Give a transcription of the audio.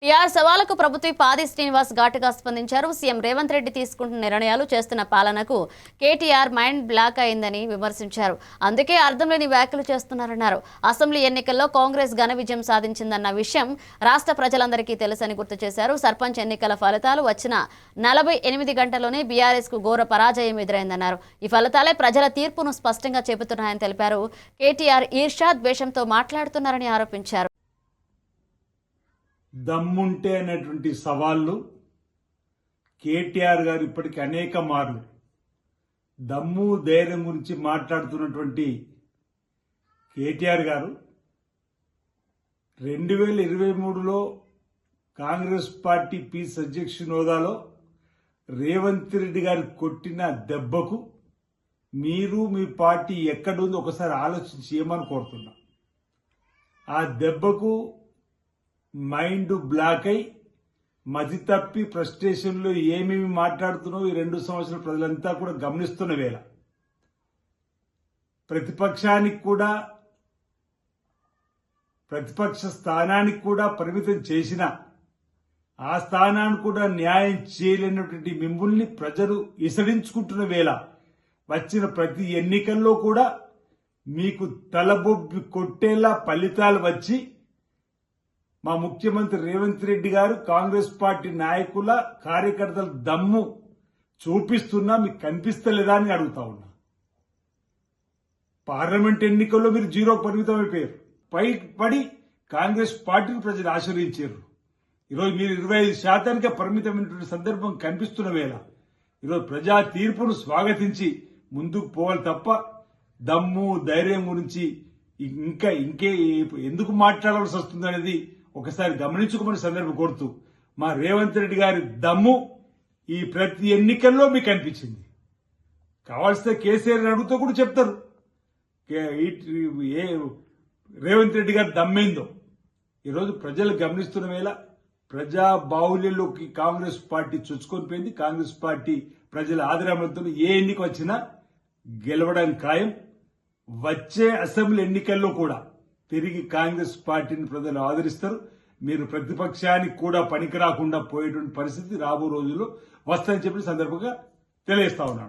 TR సవాలుకు ప్రభుత్వ పాది శ్రీనివాస్ ఘాటుగా స్పందించారు. సీఎం రేవంత్ రెడ్డి తీసుకుంటున్న నిర్ణయాలు చేస్తున్న పాలనకు కేటీఆర్ మైండ్ బ్లాక్ అయిందని విమర్శించారు. అందుకే అర్థం లేని వ్యాఖ్యలు చేస్తున్నారన్నారు. అసెంబ్లీ ఎన్నికల్లో కాంగ్రెస్ ఘన విజయం సాధించిందన్న విషయం రాష్ట్ర ప్రజలందరికీ తెలుసని గుర్తు చేశారు. సర్పంచ్ ఎన్నికల ఫలితాలు వచ్చిన 48 గంటల్లోనే బీఆర్ఎస్ కు ఘోర పరాజయం ఎదురైందన్నారు. ఈ ఫలితాలే ప్రజల తీర్పును స్పష్టంగా చెబుతున్నాయని తెలిపారు. కేటీఆర్ ఈర్ష్యా ద్వేషంతో మాట్లాడుతున్నారని ఆరోపించారు. దమ్ముంటే అనేటువంటి సవాళ్ళు కేటీఆర్ గారు ఇప్పటికి అనేక మార్లు దమ్ము ధైర్యం గురించి మాట్లాడుతున్నటువంటి కేటీఆర్ గారు 2023లో కాంగ్రెస్ పార్టీ పీస్ అధ్యక్షుని హోదాలో రేవంత్ రెడ్డి గారు కొట్టిన దెబ్బకు మీరు మీ పార్టీ ఎక్కడుంది ఒకసారి ఆలోచించి ఏమని కోరుతున్నా. ఆ దెబ్బకు మైండ్ బ్లాక్ అయి మతి తప్పి ఫ్రస్ట్రేషన్లో ఏమేమి మాట్లాడుతున్నావు ఈ 2 సంవత్సరాల ప్రజలంతా కూడా గమనిస్తున్న వేళ ప్రతిపక్ష స్థానానికి కూడా పరిమితం చేసిన ఆ స్థానాన్ని కూడా న్యాయం చేయలేనటువంటి మిమ్మల్ని ప్రజలు ఇసడించుకుంటున్న వేళ వచ్చిన ప్రతి ఎన్నికల్లో కూడా మీకు తలబొబ్బి కొట్టేలా ఫలితాలు వచ్చి మా ముఖ్యమంత్రి రేవంత్ రెడ్డి గారు కాంగ్రెస్ పార్టీ నాయకుల కార్యకర్తల దమ్ము చూపిస్తున్నా మీకు కనిపిస్తలేదా అని అడుగుతా ఉన్నా. పార్లమెంట్ ఎన్నికల్లో మీరు 0 పరిమితం అయిపోయారు. పడి కాంగ్రెస్ పార్టీని ప్రజలు ఆశ్రయించారు. ఈరోజు మీరు 25%కే పరిమితమైనటువంటి సందర్భం కనిపిస్తున్న వేళ ఈరోజు ప్రజా తీర్పును స్వాగతించి ముందుకు పోవాలి తప్ప దమ్ము ధైర్యం గురించి ఇంకే ఎందుకు మాట్లాడాల్సి వస్తుంది అనేది ఒకసారి గమనించుకోమని సందర్భం కోరుతూ మా రేవంత్ రెడ్డి గారి దమ్ము ఈ ప్రతి ఎన్నికల్లో మీకు కనిపించింది. కావాల్సిన కేసీఆర్ అడుగుతూ కూడా చెప్తారు రేవంత్ రెడ్డి గారి దమ్మేందో. ఈరోజు ప్రజలు గమనిస్తున్న వేళ ప్రజా బాహుళ్యంలోకి కాంగ్రెస్ పార్టీ చొచ్చుకొని పోయింది. కాంగ్రెస్ పార్టీ ప్రజల ఆదరణతో ఏ ఎన్నిక వచ్చినా గెలవడం ఖాయం. వచ్చే అసెంబ్లీ ఎన్నికల్లో కూడా తిరిగి కాంగ్రెస్ పార్టీని ప్రజలు ఆదరిస్తారు. మీరు ప్రతిపక్షానికి కూడా పనికి రాకుండా పోయేటువంటి పరిస్థితి రాబో రోజుల్లో వస్తుందని చెప్పిన సందర్భంగా తెలియజేస్తా ఉన్నాను.